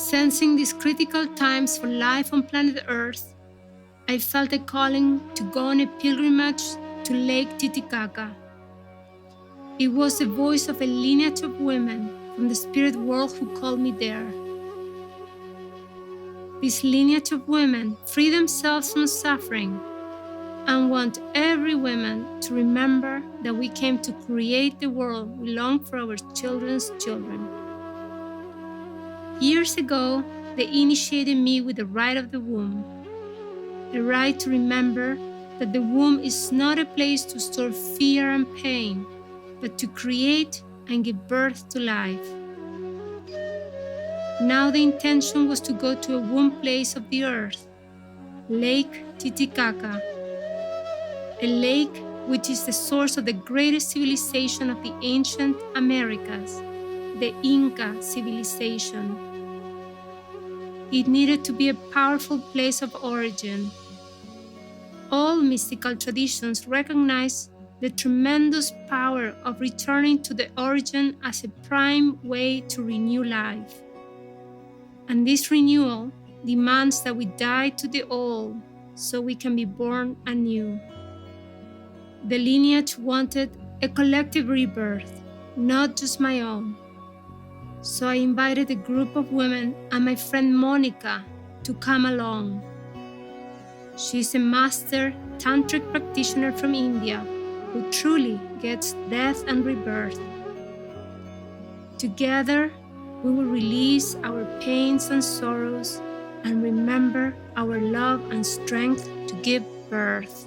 Sensing these critical times for life on planet Earth, I felt a calling to go on a pilgrimage to Lake Titicaca. It was the voice of a lineage of women from the spirit world who called me there. This lineage of women free themselves from suffering and want every woman to remember that we came to create the world we long for our children's children. Years ago, they initiated me with the right of the womb, the right to remember that the womb is not a place to store fear and pain, but to create and give birth to life. Now the intention was to go to a womb place of the earth, Lake Titicaca, a lake which is the source of the greatest civilization of the ancient Americas, the Inca civilization. It needed to be a powerful place of origin. All mystical traditions recognize the tremendous power of returning to the origin as a prime way to renew life. And this renewal demands that we die to the old so we can be born anew. The lineage wanted a collective rebirth, not just my own. So I invited a group of women and my friend Monica to come along. She's a master tantric practitioner from India who truly gets death and rebirth. Together, we will release our pains and sorrows and remember our love and strength to give birth.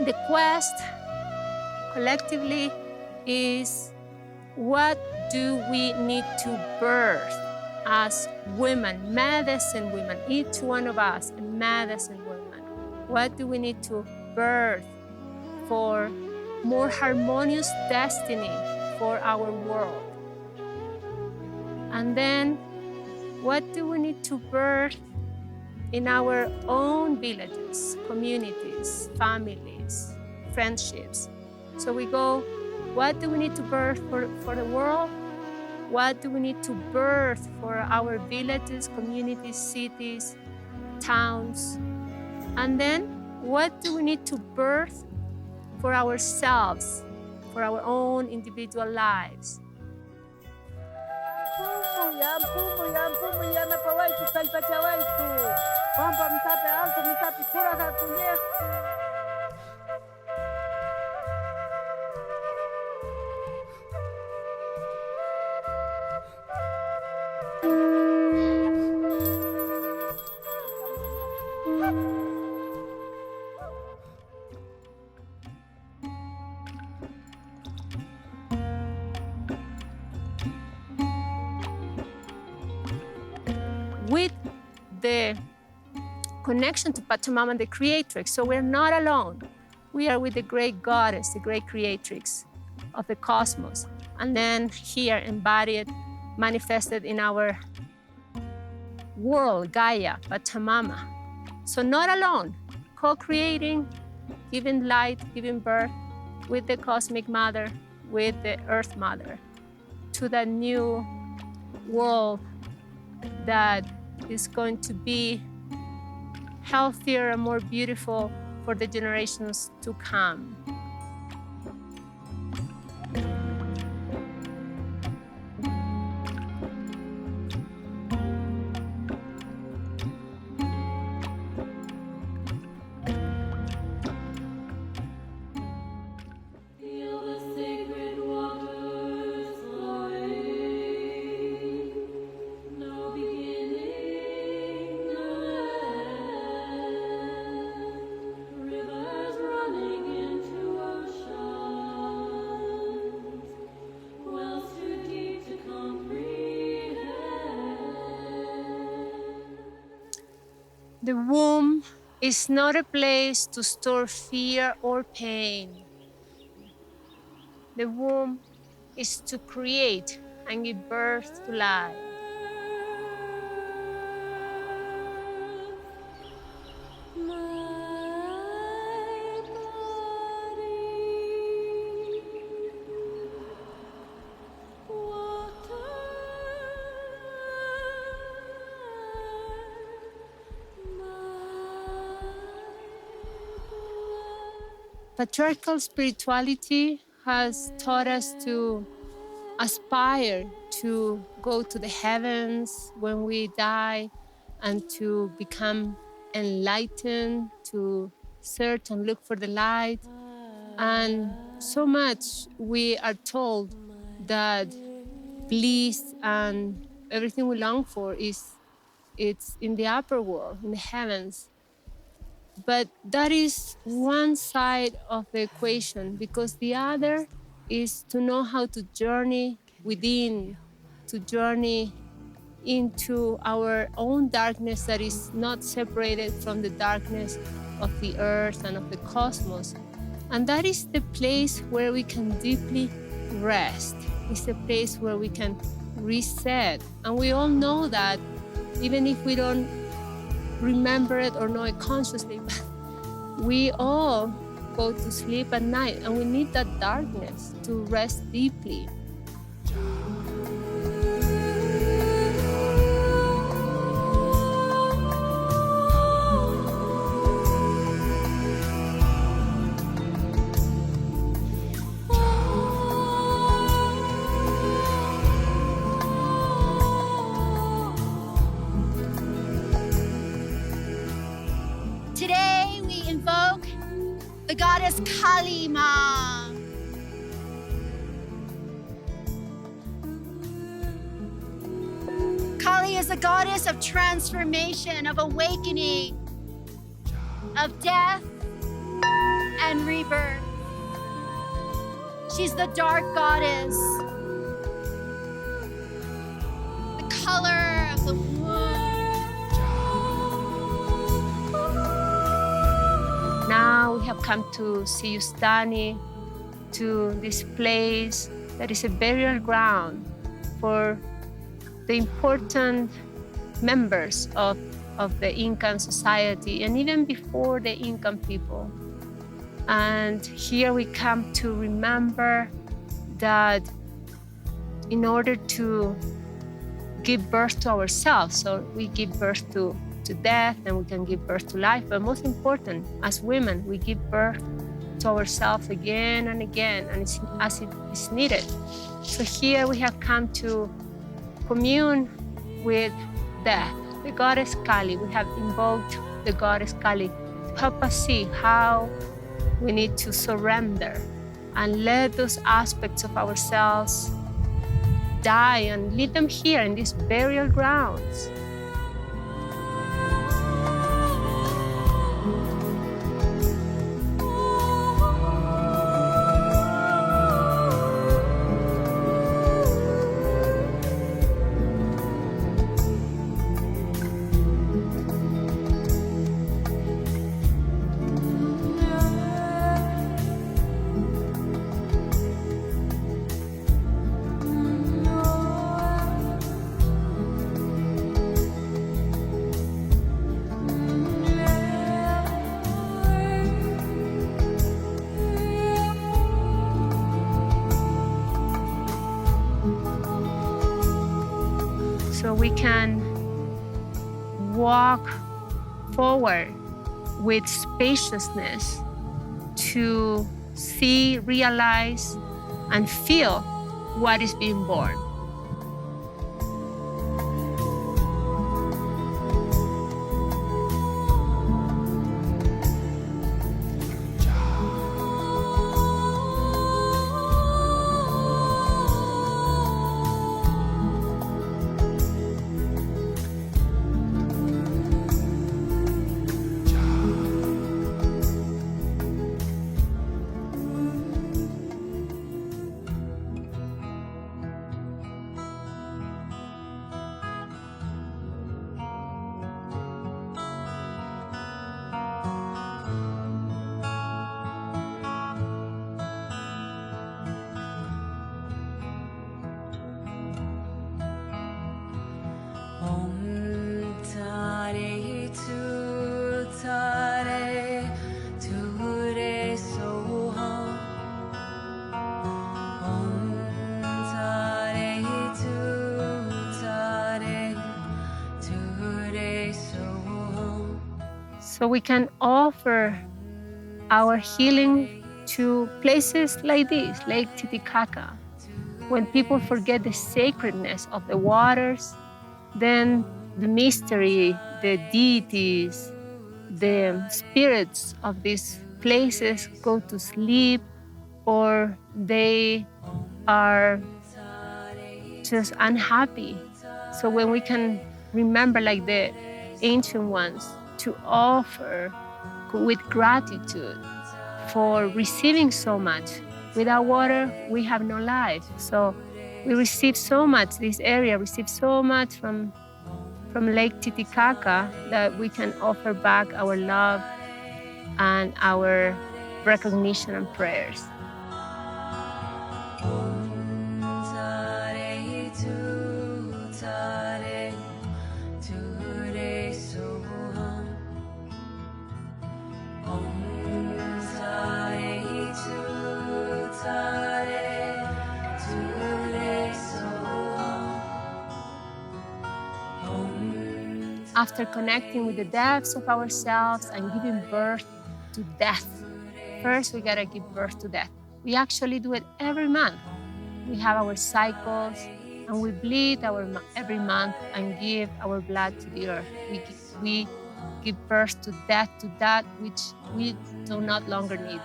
The quest collectively is, what do we need to birth as women, medicine women, each one of us, a medicine woman? What do we need to birth for more harmonious destiny for our world? And then, what do we need to birth in our own villages, communities, families, friendships? So we go, what do we need to birth for the world? What do we need to birth for our villages, communities, cities, towns? And then, what do we need to birth for ourselves, for our own individual lives? Mpumu ya napa waitu kalipatia waitu kwamba msape alto msape kura kakunyefu. With the connection to Pachamama, the creatrix, so we're not alone. We are with the great goddess, the great creatrix of the cosmos, and then here embodied, manifested in our world, Gaia, Pachamama. So not alone, co-creating, giving light, giving birth with the cosmic mother, with the earth mother, to that new world that is going to be healthier and more beautiful for the generations to come. The womb is not a place to store fear or pain. The womb is to create and give birth to life. patriarchal spirituality has taught us to aspire to go to the heavens when we die and to become enlightened, to search and look for the light. And so much we are told that bliss and everything we long for it's in the upper world, in the heavens. But that is one side of the equation, because the other is to know how to journey within, to journey into our own darkness that is not separated from the darkness of the earth and of the cosmos. And that is the place where we can deeply rest. It's the place where we can reset. And we all know that, even if we don't remember it or know it consciously, but we all go to sleep at night and we need that darkness to rest deeply. Today we invoke the goddess Kali Ma. Kali is a goddess of transformation, of awakening, of death and rebirth. She's the dark goddess, the color of the Now we have come to Siyustani, to this place that is a burial ground for the important members of the Incan society, and even before the Incan people. And here we come to remember that in order to give birth to ourselves, so we give birth to death and we can give birth to life, but most important, as women, we give birth to ourselves again and again, and it's as it is needed. So here we have come to commune with death, the goddess Kali. We have invoked the goddess Kali to help us see how we need to surrender and let those aspects of ourselves die and leave them here in these burial grounds. So we can walk forward with spaciousness to see, realize, and feel what is being born. So we can offer our healing to places like this, Lake Titicaca. When people forget the sacredness of the waters, then the mystery, the deities, the spirits of these places go to sleep, or they are just unhappy. So when we can remember, like the ancient ones, to offer with gratitude for receiving so much. Without water, we have no life. So we receive so much, this area receives so much from Lake Titicaca, that we can offer back our love and our recognition and prayers. After connecting with the depths of ourselves and giving birth to death, first we gotta give birth to death. We actually do it every month. We have our cycles and we bleed every month and give our blood to the earth. We give birth to death, to that which we do not longer need.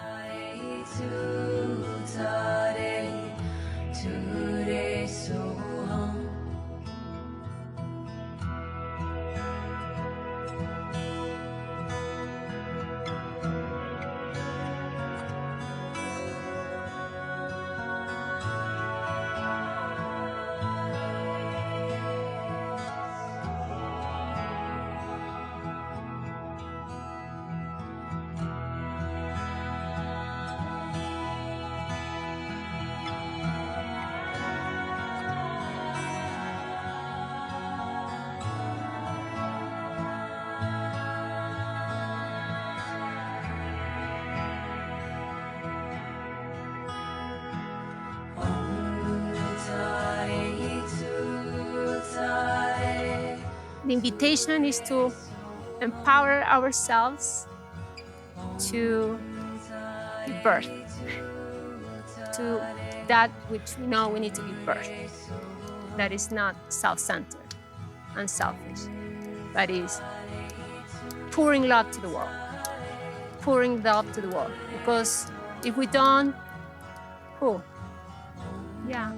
The invitation is to empower ourselves to give birth to that which we know we need to give birth. That is not self-centered and selfish, but is pouring love to the world. Pouring love to the world. Because if we don't, yeah.